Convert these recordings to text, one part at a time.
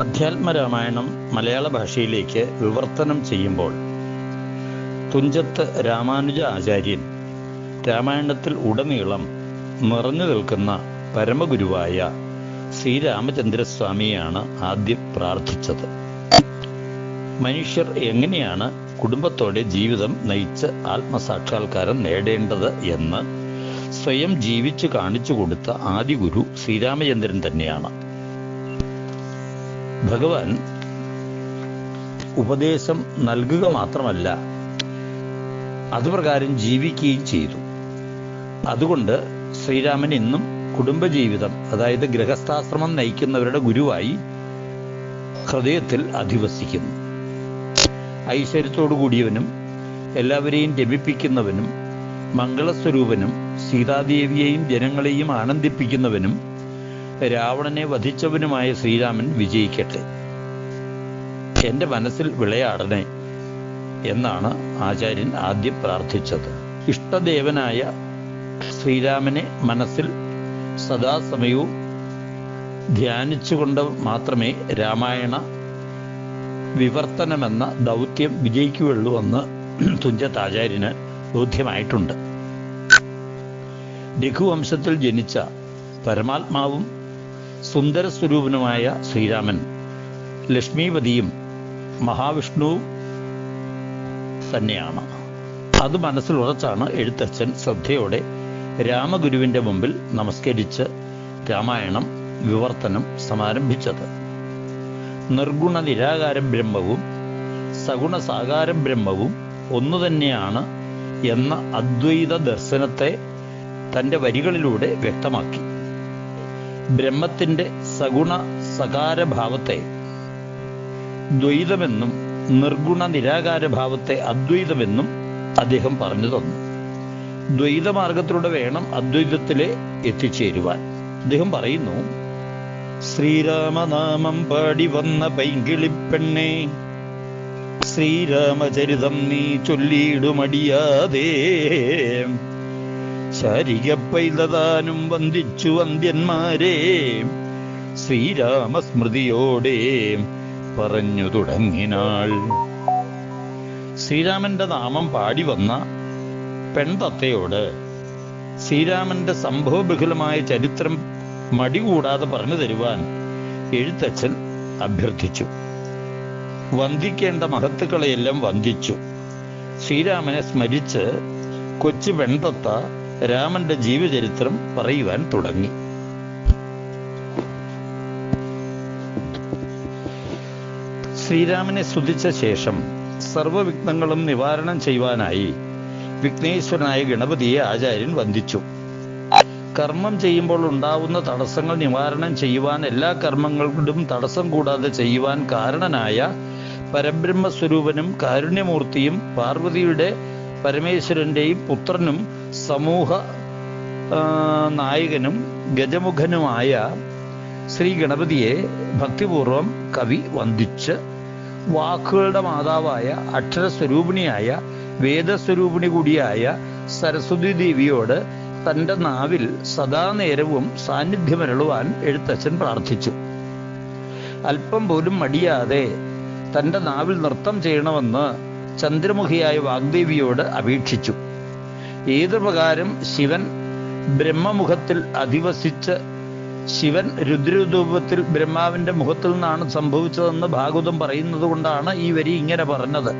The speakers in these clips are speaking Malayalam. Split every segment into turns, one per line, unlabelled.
അധ്യാത്മരാമായണം മലയാള ഭാഷയിലേക്ക് വിവർത്തനം ചെയ്യുമ്പോൾ തുഞ്ചത്ത് രാമാനുജ ആചാര്യൻ രാമായണത്തിൽ ഉടനീളം നിറഞ്ഞു നിൽക്കുന്ന പരമഗുരുവായ ശ്രീരാമചന്ദ്രസ്വാമിയെയാണ് ആദ്യം പ്രാർത്ഥിച്ചത്. മനുഷ്യർ എങ്ങനെയാണ് കുടുംബത്തോടെ ജീവിതം നയിച്ച് ആത്മസാക്ഷാത്കാരം നേടേണ്ടത് എന്ന് സ്വയം ജീവിച്ചു കാണിച്ചു കൊടുത്ത ആദ്യ ഗുരു ശ്രീരാമചന്ദ്രൻ തന്നെയാണ്. ഭഗവാൻ ഉപദേശം നൽകുക മാത്രമല്ല, അതുപ്രകാരം ജീവിക്കുകയും ചെയ്തു. അതുകൊണ്ട് ശ്രീരാമൻ ഇന്നും കുടുംബജീവിതം, അതായത് ഗൃഹസ്ഥാശ്രമം നയിക്കുന്നവരുടെ ഗുരുവായി ഹൃദയത്തിൽ അധിവസിക്കുന്നു. ഐശ്വര്യത്തോടു കൂടിയവനും എല്ലാവരെയും രമിപ്പിക്കുന്നവനും മംഗളസ്വരൂപനും സീതാദേവിയെയും ജനങ്ങളെയും ആനന്ദിപ്പിക്കുന്നവനും രാവണനെ വധിച്ചവനുമായ ശ്രീരാമൻ വിജയിക്കട്ടെ, എൻ്റെ മനസ്സിൽ വിളയാടണേ എന്നാണ് ആചാര്യൻ ആദ്യം പ്രാർത്ഥിച്ചത്. ഇഷ്ടദേവനായ ശ്രീരാമനെ മനസ്സിൽ സദാസമയവും ധ്യാനിച്ചുകൊണ്ട് മാത്രമേ രാമായണ വിവർത്തനമെന്ന ദൗത്യം വിജയിക്കുകയുള്ളൂ എന്ന് തുഞ്ചത്താചാര്യന് ബോധ്യമായിട്ടുണ്ട്. രഘുവംശത്തിൽ ജനിച്ച പരമാത്മാവും സുന്ദരസ്വരൂപനുമായ ശ്രീരാമൻ ലക്ഷ്മീപതിയും മഹാവിഷ്ണുവും തന്നെയാണ്. അത് മനസ്സിൽ ഉറച്ചാണ് എഴുത്തച്ഛൻ ശ്രദ്ധയോടെ രാമഗുരുവിൻ്റെ മുമ്പിൽ നമസ്കരിച്ച് രാമായണം വിവർത്തനം സമാരംഭിച്ചത്. നിർഗുണ നിരാകാര ബ്രഹ്മവും സഗുണ സാകാര ബ്രഹ്മവും ഒന്നു തന്നെയാണ് എന്ന അദ്വൈത ദർശനത്തെ തൻ്റെ വരികളിലൂടെ വ്യക്തമാക്കി. ബ്രഹ്മത്തിൻ്റെ സഗുണ സകാരഭാവത്തെ ദ്വൈതമെന്നും നിർഗുണ നിരാകാരഭാവത്തെ അദ്വൈതമെന്നും അദ്ദേഹം പറഞ്ഞു തന്നു. ദ്വൈതമാർഗത്തിലൂടെ വേണം അദ്വൈതത്തിലെ എത്തിച്ചേരുവാൻ. അദ്ദേഹം പറയുന്നു, ശ്രീരാമനാമം പാടി വന്ന പൈങ്കിളിപ്പെണ്ണേ, ശ്രീരാമചരിതം നീ ചൊല്ലിയിടുമടിയാതെ, ശാരികപ്പൈതദാനും വന്ദിച്ചു വന്ദ്യന്മാരെ, ശ്രീരാമസ്മൃതിയോടെ പറഞ്ഞു തുടങ്ങിനാൾ. ശ്രീരാമന്റെ നാമം പാടി വന്ന പെൺതത്തയോട് ശ്രീരാമന്റെ സംഭവബഹുലമായ ചരിത്രം മടികൂടാതെ പറഞ്ഞു തരുവാൻ എഴുത്തച്ഛൻ അഭ്യർത്ഥിച്ചു. വന്ദിക്കേണ്ട മഹത്തുക്കളെയെല്ലാം വന്ദിച്ചു. ശ്രീരാമനെ സ്മരിച്ച് കൊച്ചു പെൺതത്ത രാമന്റെ ജീവചരിത്രം പറയുവാൻ തുടങ്ങി. ശ്രീരാമനെ സ്തുതിച്ച ശേഷം സർവവിഘ്നങ്ങളും നിവാരണം ചെയ്യുവാനായി വിഘ്നേശ്വരനായ ഗണപതിയെ ആചാര്യൻ വന്ദിച്ചു. കർമ്മം ചെയ്യുമ്പോൾ ഉണ്ടാവുന്ന തടസ്സങ്ങൾ നിവാരണം ചെയ്യുവാൻ, എല്ലാ കർമ്മങ്ങളും തടസ്സം കൂടാതെ ചെയ്യുവാൻ കാരണനായ പരബ്രഹ്മസ്വരൂപനും കാരുണ്യമൂർത്തിയും പാർവതിയുടെ പരമേശ്വരന്റെയും പുത്രനും സമൂഹ നായകനും ഗജമുഖനുമായ ശ്രീ ഗണപതിയെ ഭക്തിപൂർവം കവി വന്ദിച്ച് വാക്കുകളുടെ മാതാവായ അക്ഷരസ്വരൂപിണിയായ വേദസ്വരൂപിണി കൂടിയായ സരസ്വതി ദേവിയോട് തൻ്റെ നാവിൽ സദാനേരവും സാന്നിധ്യമരുളുവാൻ എഴുത്തച്ഛൻ പ്രാർത്ഥിച്ചു. അല്പം പോലും മടിയാതെ തൻ്റെ നാവിൽ നൃത്തം ചെയ്യണമെന്ന് ചന്ദ്രമുഖിയായ വാഗ്ദേവിയോട് അപേക്ഷിച്ചു. ഏതു പ്രകാരം ശിവൻ ബ്രഹ്മമുഖത്തിൽ അധിവസിച്ച് ശിവൻ രുദ്രരൂപത്തിൽ ബ്രഹ്മാവിന്റെ മുഖത്തിൽ നിന്നാണ് സംഭവിച്ചതെന്ന് ഭാഗവതം പറയുന്നത് കൊണ്ടാണ് ഈ വരി ഇങ്ങനെ പറഞ്ഞത്.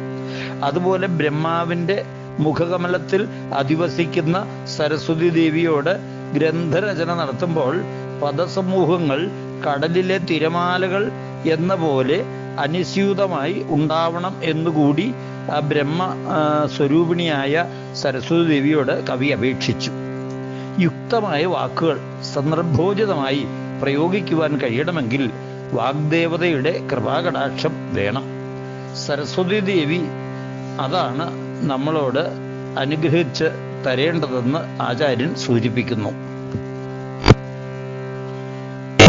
അതുപോലെ ബ്രഹ്മാവിന്റെ മുഖകമലത്തിൽ അധിവസിക്കുന്ന സരസ്വതി ദേവിയോട് ഗ്രന്ഥരചന നടത്തുമ്പോൾ പദസമൂഹങ്ങൾ കടലിലെ തിരമാലകൾ എന്ന പോലെ അനുസ്യൂതമായി ഉണ്ടാവണം എന്നുകൂടി ആ ബ്രഹ്മ സ്വരൂപിണിയായ സരസ്വതി ദേവിയോട് കവി അപേക്ഷിച്ചു. യുക്തമായ വാക്കുകൾ സന്ദർഭോചിതമായി പ്രയോഗിക്കുവാൻ കഴിയണമെങ്കിൽ വാഗ്ദേവതയുടെ കൃപാകടാക്ഷം വേണം. സരസ്വതി ദേവി അതാണ് നമ്മളോട് അനുഗ്രഹിച്ച് തരേണ്ടതെന്ന് ആചാര്യൻ സൂചിപ്പിക്കുന്നു.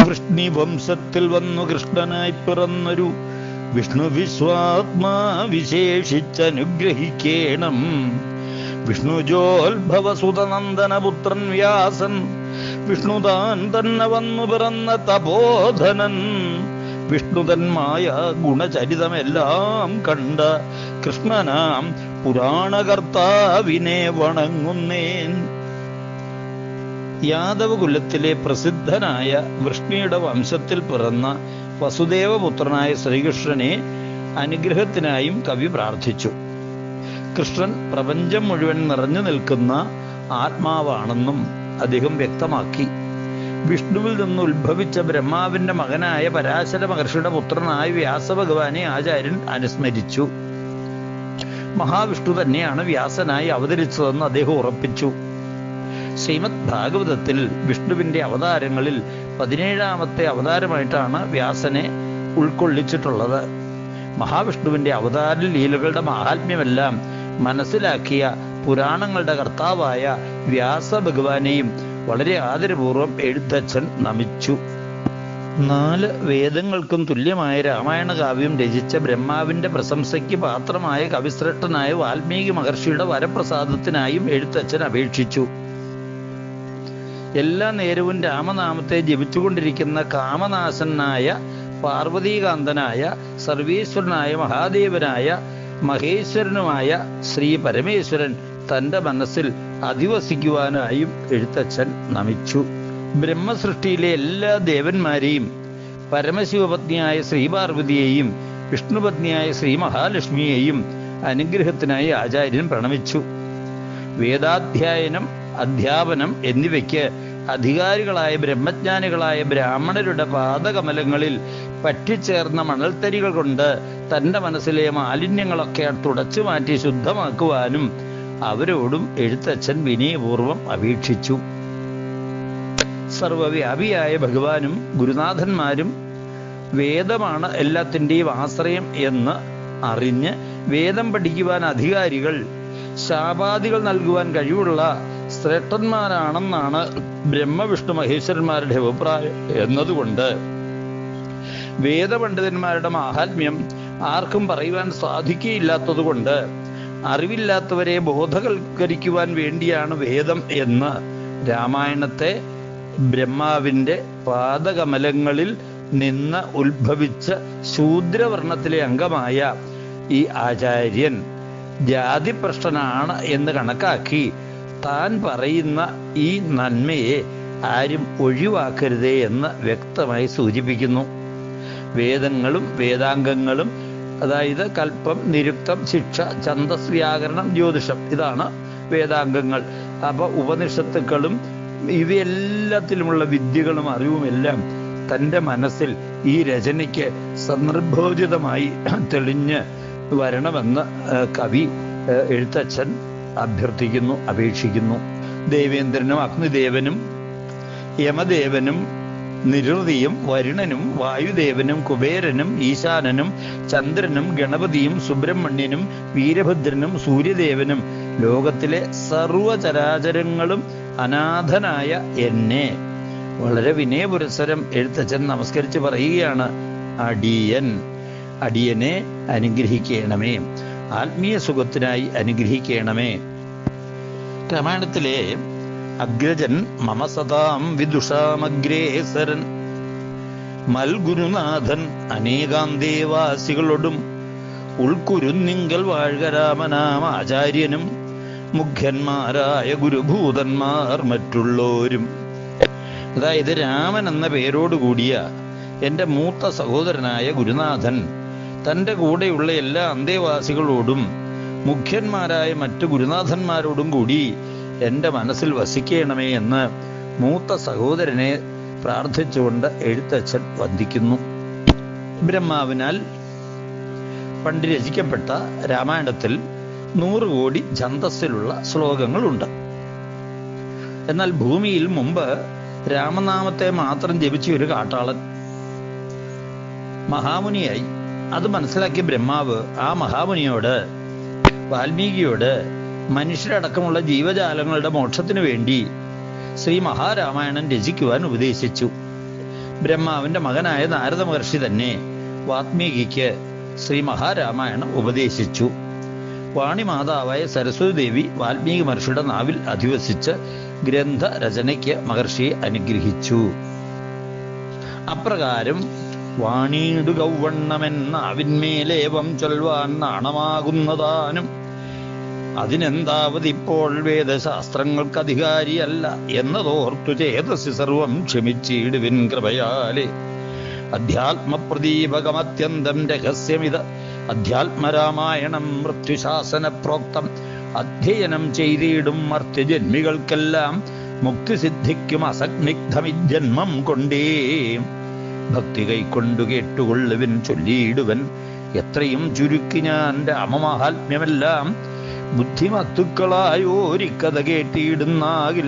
വൃഷ്ണിവംശത്തിൽ വന്നു കൃഷ്ണനായി പിറന്നൊരു വിഷ്ണു വിശ്വാത്മാ വിശേഷിച്ചനുഗ്രഹിക്കേണം. വിഷ്ണുജോത്ഭവസുതനന്ദനപുത്രൻ വ്യാസൻ, വിഷ്ണുതാൻ തന്നെ വന്നു പിറന്ന തപോധനൻ, വിഷ്ണുതന്മായ ഗുണചരിതമെല്ലാം കണ്ട കൃഷ്ണനാം പുരാണകർത്താവിനെ വണങ്ങുന്നേൻ. യാദവ കുലത്തിലെ പ്രസിദ്ധനായ വൃഷ്ണിയുടെ വംശത്തിൽ പിറന്ന വസുദേവപുത്രനായ ശ്രീകൃഷ്ണനെ അനുഗ്രഹത്തിനായും കവി പ്രാർത്ഥിച്ചു. കൃഷ്ണൻ പ്രപഞ്ചം മുഴുവൻ നിറഞ്ഞു നിൽക്കുന്ന ആത്മാവാണെന്നും അദ്ദേഹം വ്യക്തമാക്കി. വിഷ്ണുവിൽ നിന്ന് ഉത്ഭവിച്ച ബ്രഹ്മാവിന്റെ മകനായ പരാശര മഹർഷിയുടെ പുത്രനായ വ്യാസഭഗവാനെ ആചാര്യൻ അനുസ്മരിച്ചു. മഹാവിഷ്ണു തന്നെയാണ് വ്യാസനായി അവതരിച്ചതെന്ന് അദ്ദേഹം ഉറപ്പിച്ചു. ശ്രീമദ് ഭാഗവതത്തിൽ വിഷ്ണുവിന്റെ അവതാരങ്ങളിൽ 17ാമത്തെ അവതാരമായിട്ടാണ് വ്യാസനെ ഉൾക്കൊള്ളിച്ചിട്ടുള്ളത്. മഹാവിഷ്ണുവിന്റെ അവതാര ലീലകളുടെ മഹാത്മ്യമെല്ലാം മനസ്സിലാക്കിയ പുരാണങ്ങളുടെ കർത്താവായ വ്യാസഭഗവാനെയും വളരെ ആദരപൂർവ്വം എഴുത്തച്ഛൻ നമിച്ചു. 4 വേദങ്ങൾക്കും തുല്യമായ രാമായണ കാവ്യം രചിച്ച ബ്രഹ്മാവിന്റെ പ്രശംസയ്ക്ക് പാത്രമായ കവിശ്രേഷ്ഠനായ വാൽമീകി മഹർഷിയുടെ വരപ്രസാദത്തിനായും എഴുത്തച്ഛൻ അപേക്ഷിച്ചു. എല്ലാ നേരവും രാമനാമത്തെ ജപിച്ചുകൊണ്ടിരിക്കുന്ന കാമനാശനായ പാർവതീകാന്തനായ സർവീശ്വരനായ മഹാദേവനായ മഹേശ്വരനുമായ ശ്രീ പരമേശ്വരൻ തൻ്റെ മനസ്സിൽ അധിവസിക്കുവാനായും എഴുത്തച്ഛൻ നമിച്ചു. ബ്രഹ്മസൃഷ്ടിയിലെ എല്ലാ ദേവന്മാരെയും പരമശിവപത്നിയായ ശ്രീപാർവതിയെയും വിഷ്ണുപത്നിയായ ശ്രീ മഹാലക്ഷ്മിയെയും അനുഗ്രഹത്തിനായി ആചാര്യൻ പ്രണമിച്ചു. വേദാധ്യായനം, അധ്യാപനം എന്നിവയ്ക്ക് അധികാരികളായ ബ്രഹ്മജ്ഞാനികളായ ബ്രാഹ്മണരുടെ പാദകമലങ്ങളിൽ പറ്റിച്ചേർന്ന മണൽത്തരികൾ കൊണ്ട് തൻ്റെ മനസ്സിലെ മാലിന്യങ്ങളൊക്കെ തുടച്ചു മാറ്റി ശുദ്ധമാക്കുവാനും അവരോടും എഴുത്തച്ഛൻ വിനയപൂർവ്വം അപേക്ഷിച്ചു. സർവവ്യാപിയായ ഭഗവാനും ഗുരുനാഥന്മാരും വേദമാണ് എല്ലാത്തിൻ്റെയും ആശ്രയം എന്ന് അറിഞ്ഞ് വേദം പഠിക്കുവാൻ അധികാരികൾ ശാപാദികൾ നൽകുവാൻ കഴിവുള്ള ശ്രേഷ്ഠന്മാരാണെന്നാണ് ബ്രഹ്മവിഷ്ണു മഹേശ്വരന്മാരുടെ അഭിപ്രായം എന്നതുകൊണ്ട് വേദപണ്ഡിതന്മാരുടെ മാഹാത്മ്യം ആർക്കും പറയുവാൻ സാധിക്കുകയില്ലാത്തതുകൊണ്ട് അറിവില്ലാത്തവരെ ബോധവൽക്കരിക്കുവാൻ വേണ്ടിയാണ് വേദം എന്ന് രാമായണത്തെ ബ്രഹ്മാവിൻ്റെ പാദകമലങ്ങളിൽ നിന്ന് ഉത്ഭവിച്ച ശൂദ്രവർണ്ണത്തിലെ അംഗമായ ഈ ആചാര്യൻ ജാതിപ്രശ്നനാണ് എന്ന് കണക്കാക്കി താൻ പറയുന്ന ഈ നന്മയെ ആരും ഒഴിവാക്കരുതേ എന്ന് വ്യക്തമായി സൂചിപ്പിക്കുന്നു. വേദങ്ങളും വേദാംഗങ്ങളും, അതായത് കൽപ്പം, നിരുക്തം, ശിക്ഷ, ഛന്ദസ്, വ്യാകരണം, ജ്യോതിഷം, ഇതാണ് വേദാംഗങ്ങൾ. അപ്പോൾ ഉപനിഷത്തുക്കളും ഇവയെല്ലാത്തിലുമുള്ള വിദ്യകളും അറിവുമെല്ലാം തൻ്റെ മനസ്സിൽ ഈ രചനയ്ക്ക് സന്ദർഭോചിതമായി തെളിഞ്ഞ് വരണമെന്ന് കവി എഴുത്തച്ഛൻ അഭ്യർത്ഥിക്കുന്നു, അപേക്ഷിക്കുന്നു. ദേവേന്ദ്രനും അഗ്നിദേവനും യമദേവനും നിരുതിയും വരുണനും വായുദേവനും കുബേരനും ഈശാനനും ചന്ദ്രനും ഗണപതിയും സുബ്രഹ്മണ്യനും വീരഭദ്രനും സൂര്യദേവനും ലോകത്തിലെ സർവചരാചരങ്ങളും അനാഥനായ എന്നെ വളരെ വിനയപുരസ്സരം എഴുത്തച്ഛൻ നമസ്കരിച്ച് പറയുകയാണ്: അടിയനെ അനുഗ്രഹിക്കണമേ, ആത്മീയ സുഖത്തിനായി അനുഗ്രഹിക്കണമേ. രാമായണത്തിലെ അഗ്രജൻ മമ സദാം വിദുഷാമഗ്രേസരൻ മൽഗുരുനാഥൻ അനേകാന്തേവാസികളോടും ഉൾക്കുരുന്നിങ്കൽ വാഴ്ക രാമനാമ ആചാര്യനും മുഖ്യന്മാരായ ഗുരുഭൂതന്മാർ മറ്റുള്ളോരും. അതായത് രാമൻ എന്ന പേരോടുകൂടിയ എൻ്റെ മൂത്ത സഹോദരനായ ഗുരുനാഥൻ തൻ്റെ കൂടെയുള്ള എല്ലാ അന്തേവാസികളോടും മുഖ്യന്മാരായ മറ്റു ഗുരുനാഥന്മാരോടും കൂടി എൻ്റെ മനസ്സിൽ വസിക്കണമേ എന്ന് മൂത്ത സഹോദരനെ പ്രാർത്ഥിച്ചുകൊണ്ട് എഴുത്തച്ഛൻ വന്ദിക്കുന്നു. ബ്രഹ്മാവിനാൽ പണ്ട് രചിക്കപ്പെട്ട രാമായണത്തിൽ 100 കോടി ഛന്ദസ്സിലുള്ള ശ്ലോകങ്ങളുണ്ട്. എന്നാൽ ഭൂമിയിൽ മുമ്പ് രാമനാമത്തെ മാത്രം ജപിച്ച ഒരു കാട്ടാളൻ മഹാമുനിയായി. അത് മനസ്സിലാക്കിയ ബ്രഹ്മാവ് ആ മഹാമുനിയോട്, വാൽമീകിയോട്, മനുഷ്യരടക്കമുള്ള ജീവജാലങ്ങളുടെ മോക്ഷത്തിനു വേണ്ടി ശ്രീ മഹാരാമായണം രചിക്കുവാൻ ഉപദേശിച്ചു. ബ്രഹ്മാവിന്റെ മകനായ നാരദ മഹർഷി തന്നെ വാൽമീകിക്ക് ശ്രീ മഹാരാമായണം ഉപദേശിച്ചു. വാണിമാതാവായ സരസ്വതി ദേവി വാൽമീകി മഹർഷിയുടെ നാവിൽ അധിവസിച്ച് ഗ്രന്ഥരചനയ്ക്ക് മഹർഷിയെ അനുഗ്രഹിച്ചു. അപ്രകാരം വാണീടുകൗവണ്ണമെന്നാവിന്മേലേവം ചൊൽവാൻ നാണമാകുന്നതാനും അതിനെന്താവതിപ്പോൾ വേദശാസ്ത്രങ്ങൾക്ക് അധികാരിയല്ല എന്നതോർത്തു ചേതസി സർവം ക്ഷമിച്ചിടുവിൻ കൃപയാലേ. അധ്യാത്മപ്രദീപകമത്യന്തം രഹസ്യമിത് അധ്യാത്മരാമായണം മൃത്യുശാസന പ്രോക്തം. അധ്യയനം ചെയ്തിടും മർത്യജന്മികൾക്കെല്ലാം മുക്തി സിദ്ധിക്കും അസഗ്നിഗ്ധമിജന്മം കൊണ്ടേ. ഭക്തി കൈക്കൊണ്ടു കേട്ടുകൊള്ളുവിൻ ചൊല്ലിയിടുവൻ എത്രയും ചുരുക്കി ഞാൻ രാമമഹാത്മ്യമെല്ലാം. ബുദ്ധിമത്തുക്കളായോരിക്കഥ കേട്ടിടുന്നാകിൽ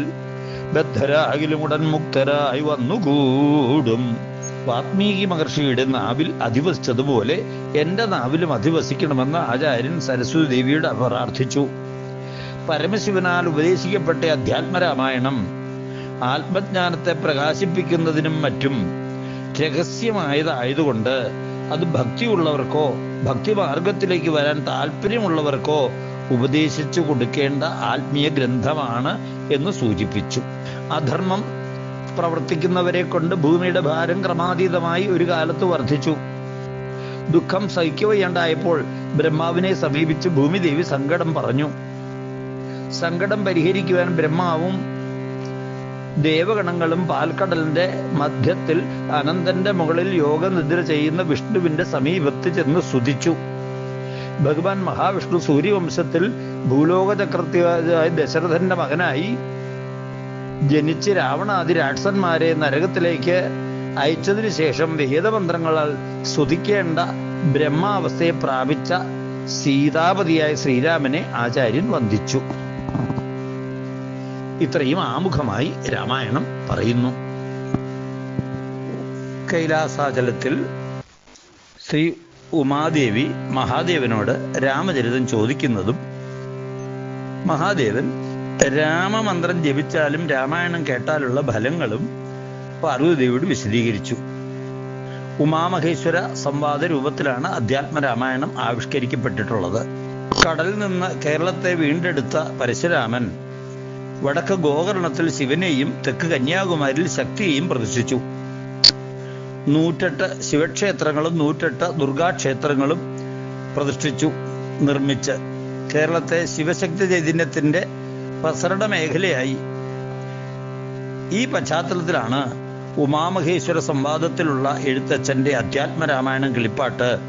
ബദ്ധരാകിലും ഉടൻ മുക്തരായി വന്നുകൂടും. വാത്മീകി മഹർഷിയുടെ നാവിൽ അധിവസിച്ചതുപോലെ എന്റെ നാവിലും അധിവസിക്കണമെന്ന് ആചാര്യൻ സരസ്വതി ദേവിയോട് പ്രാർത്ഥിച്ചു. പരമശിവനാൽ ഉപദേശിക്കപ്പെട്ട അധ്യാത്മരാമായണം ആത്മജ്ഞാനത്തെ പ്രകാശിപ്പിക്കുന്നതിനും മറ്റും രഹസ്യമായതായതുകൊണ്ട് അത് ഭക്തിയുള്ളവർക്കോ ഭക്തിമാർഗത്തിലേക്ക് വരാൻ താല്പര്യമുള്ളവർക്കോ ഉപദേശിച്ചു കൊടുക്കേണ്ട ആത്മീയ ഗ്രന്ഥമാണ് എന്ന് സൂചിപ്പിച്ചു. അധർമ്മം പ്രവർത്തിക്കുന്നവരെ കൊണ്ട് ഭൂമിയുടെ ഭാരം ക്രമാതീതമായി ഒരു കാലത്ത് വർദ്ധിച്ചു. ദുഃഖം സഹിക്കുകയുണ്ടായപ്പോൾ ബ്രഹ്മാവിനെ സമീപിച്ച് ഭൂമിദേവി സങ്കടം പറഞ്ഞു. സങ്കടം പരിഹരിക്കുവാൻ ബ്രഹ്മാവും ദേവഗണങ്ങളും പാൽക്കടലിന്റെ മധ്യത്തിൽ അനന്തന്റെ മുകളിൽ യോഗനിദ്ര ചെയ്യുന്ന വിഷ്ണുവിന്റെ സമീപത്ത് ചെന്ന് സ്തുതിച്ചു. ഭഗവാൻ മഹാവിഷ്ണു സൂര്യവംശത്തിൽ ഭൂലോക ചക്രവർത്തിയായ ദശരഥന്റെ മകനായി ജനിച്ച് രാവണാദി രാക്ഷസന്മാരെ നരകത്തിലേക്ക് അയച്ചതിനു ശേഷം വേദമന്ത്രങ്ങളാൽ സ്തുതിക്കേണ്ട ബ്രഹ്മാവസ്ഥയെ പ്രാപിച്ച സീതാപതിയായ ശ്രീരാമനെ ആചാര്യൻ വന്ദിച്ചു. ഇത്രയും ആമുഖമായി രാമായണം പറയുന്നു. കൈലാസാചലത്തിൽ ശ്രീ ഉമാദേവി മഹാദേവനോട് രാമചരിതം ചോദിക്കുന്നതും മഹാദേവൻ രാമമന്ത്രം ജപിച്ചാലും രാമായണം കേട്ടാലുള്ള ഫലങ്ങളും പാർവതിദേവിയോട് വിശദീകരിച്ചു. ഉമാമഹേശ്വര സംവാദ രൂപത്തിലാണ് അധ്യാത്മരാമായണം ആവിഷ്കരിക്കപ്പെട്ടിട്ടുള്ളത്. കടലിൽ നിന്ന് കേരളത്തെ വീണ്ടെടുത്ത പരശുരാമൻ വടക്ക് ഗോകർണത്തിൽ ശിവനെയും തെക്ക് കന്യാകുമാരിയിൽ ശക്തിയെയും പ്രതിഷ്ഠിച്ചു. 108 ശിവക്ഷേത്രങ്ങളും 108 ദുർഗാക്ഷേത്രങ്ങളും പ്രതിഷ്ഠിച്ചു നിർമ്മിച്ച് കേരളത്തെ ശിവശക്തി ചൈതന്യത്തിന്റെ പ്രസരണ മേഖലയായി. ഈ പശ്ചാത്തലത്തിലാണ് ഉമാമഹേശ്വര സംവാദത്തിലുള്ള എഴുത്തച്ഛന്റെ അധ്യാത്മരാമായണം കിളിപ്പാട്ട്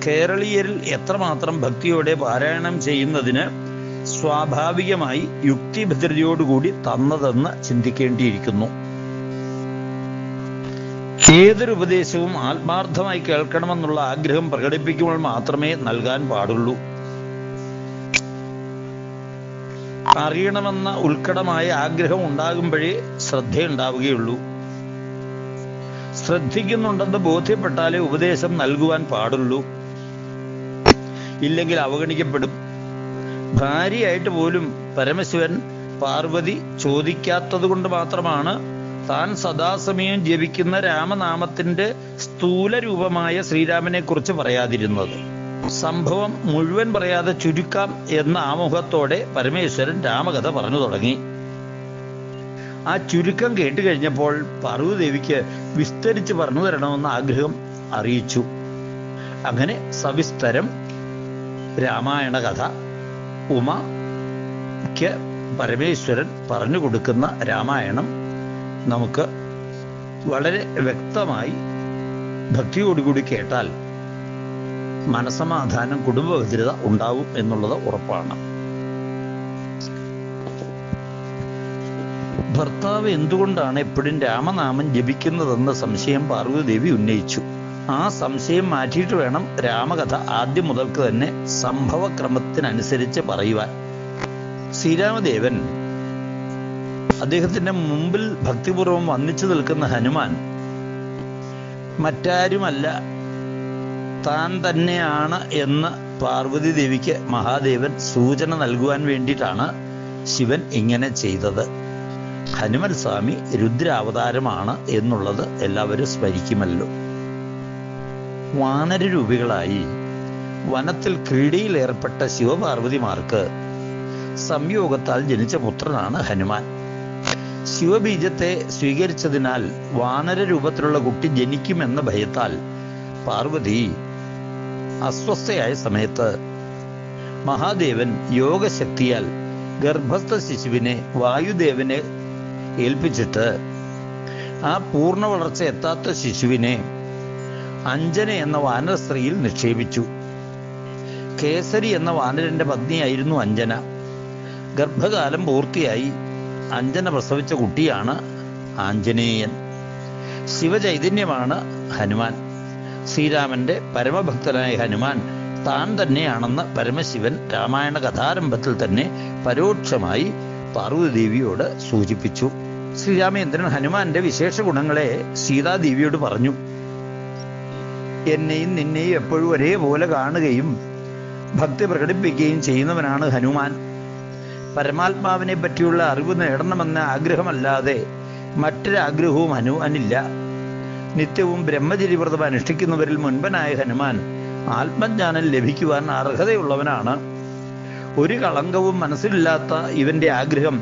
കേരളീയരിൽ എത്രമാത്രം ഭക്തിയോടെ പാരായണം ചെയ്യുന്നതിന് സ്വാഭാവികമായി യുക്തിഭദ്രതയോടുകൂടി തന്നതെന്ന് ചിന്തിക്കേണ്ടിയിരിക്കുന്നു. ഏതൊരു ഉപദേശവും ആത്മാർത്ഥമായി കേൾക്കണമെന്നുള്ള ആഗ്രഹം പ്രകടിപ്പിക്കുമ്പോൾ മാത്രമേ നൽകാൻ പാടുള്ളൂ. അറിയണമെന്ന ഉത്കടമായ ആഗ്രഹം ഉണ്ടാകുമ്പോഴേ ശ്രദ്ധയുണ്ടാവുകയുള്ളൂ. ശ്രദ്ധിക്കുന്നുണ്ടെന്ന് ബോധ്യപ്പെട്ടാലേ ഉപദേശം നൽകുവാൻ പാടുള്ളൂ. ഇല്ലെങ്കിൽ അവഗണിക്കപ്പെടും. ഭാര്യയായിട്ട് പോലും പരമശിവൻ പാർവതി ചോദിക്കാത്തത് കൊണ്ട് മാത്രമാണ് താൻ സദാസമയം ജപിക്കുന്ന രാമനാമത്തിന്റെ സ്ഥൂല രൂപമായ ശ്രീരാമനെ കുറിച്ച് പറയാതിരുന്നത്. സംഭവം മുഴുവൻ പറയാതെ ചുരുക്കാം എന്ന ആമുഖത്തോടെ പരമേശ്വരൻ രാമകഥ പറഞ്ഞു തുടങ്ങി. ആ ചുരുക്കം കേട്ട് കഴിഞ്ഞപ്പോൾ പാർവതീദേവിക്ക് വിസ്തരിച്ച് പറഞ്ഞു തരണമെന്ന ആഗ്രഹം അറിയിച്ചു. അങ്ങനെ സവിസ്തരം രാമായണ കഥ ഉമയ്ക്ക് പരമേശ്വരൻ പറഞ്ഞു കൊടുക്കുന്ന രാമായണം നമുക്ക് വളരെ വ്യക്തമായി ഭക്തിയോടുകൂടി കേട്ടാൽ മനസമാധാനം, കുടുംബഭദ്രത ഉണ്ടാവും എന്നുള്ളത് ഉറപ്പാണ്. ഭർത്താവ് എന്തുകൊണ്ടാണ് എപ്പോഴും രാമനാമം ജപിക്കുന്നതെന്ന സംശയം പാർവതീദേവി ഉന്നയിച്ചു. ആ സംശയം മാറ്റിയിട്ട് വേണം രാമകഥ ആദ്യം മുതൽക്ക് തന്നെ സംഭവക്രമത്തിനനുസരിച്ച് പറയുവാൻ. ശ്രീരാമദേവൻ അദ്ദേഹത്തിന്റെ മുമ്പിൽ ഭക്തിപൂർവം വന്നിച്ചു നിൽക്കുന്ന ഹനുമാൻ മറ്റാരുമല്ല, താൻ തന്നെയാണ് എന്ന് പാർവതി ദേവിക്ക് മഹാദേവൻ സൂചന നൽകുവാൻ വേണ്ടിയിട്ടാണ് ശിവൻ ഇങ്ങനെ ചെയ്തത്. ഹനുമൽ സ്വാമി രുദ്രാവതാരമാണ് എന്നുള്ളത് എല്ലാവരും സ്മരിക്കുമല്ലോ. വാനരരൂപികളായി വനത്തിൽ ക്രീഡയിൽ ഏർപ്പെട്ട ശിവപാർവതിമാർക്ക് സംയോഗത്താൽ ജനിച്ച പുത്രനാണ് ഹനുമാൻ. ശിവബീജത്തെ സ്വീകരിച്ചതിനാൽ വാനര രൂപത്തിലുള്ള കുട്ടി ജനിക്കുമെന്ന ഭയത്താൽ പാർവതി അസ്വസ്ഥയായ സമയത്ത് മഹാദേവൻ യോഗശക്തിയാൽ ഗർഭസ്ഥ ശിശുവിനെ വായുദേവനെ ഏൽപ്പിച്ചിട്ട് ആ പൂർണ്ണ വളർച്ച എത്താത്ത ശിശുവിനെ അഞ്ജന എന്ന വാനര സ്ത്രീയിൽ നിക്ഷേപിച്ചു. കേസരി എന്ന വാനരന്റെ പത്നിയായിരുന്നു അഞ്ജന. ഗർഭകാലം പൂർത്തിയായി അഞ്ജന പ്രസവിച്ച കുട്ടിയാണ് ആഞ്ജനേയൻ. ശിവചൈതന്യമാണ് ഹനുമാൻ. ശ്രീരാമന്റെ പരമഭക്തനായ ഹനുമാൻ താൻ തന്നെയാണെന്ന് പരമശിവൻ രാമായണ കഥാരംഭത്തിൽ തന്നെ പരോക്ഷമായി പാർവതീദേവിയോട് സൂചിപ്പിച്ചു. ശ്രീരാമചന്ദ്രൻ ഹനുമാന്റെ വിശേഷ ഗുണങ്ങളെ സീതാദേവിയോട് പറഞ്ഞു. എന്നെയും നിന്നെയും എപ്പോഴും ഒരേപോലെ കാണുകയും ഭക്തി പ്രകടിപ്പിക്കുകയും ചെയ്യുന്നവനാണ് ഹനുമാൻ. പരമാത്മാവിനെ പറ്റിയുള്ള അറിവ് നേടണമെന്ന ആഗ്രഹമല്ലാതെ മറ്റൊരാഗ്രഹവും ഹനുമാനില്ല. നിത്യവും ബ്രഹ്മചര്യവ്രതം അനുഷ്ഠിക്കുന്നവരിൽ മുൻപനായ ഹനുമാൻ ആത്മജ്ഞാനം ലഭിക്കുവാൻ അർഹതയുള്ളവനാണ്. ഒരു കളങ്കവും മനസ്സിലില്ലാത്ത ഇവന്റെ ആഗ്രഹം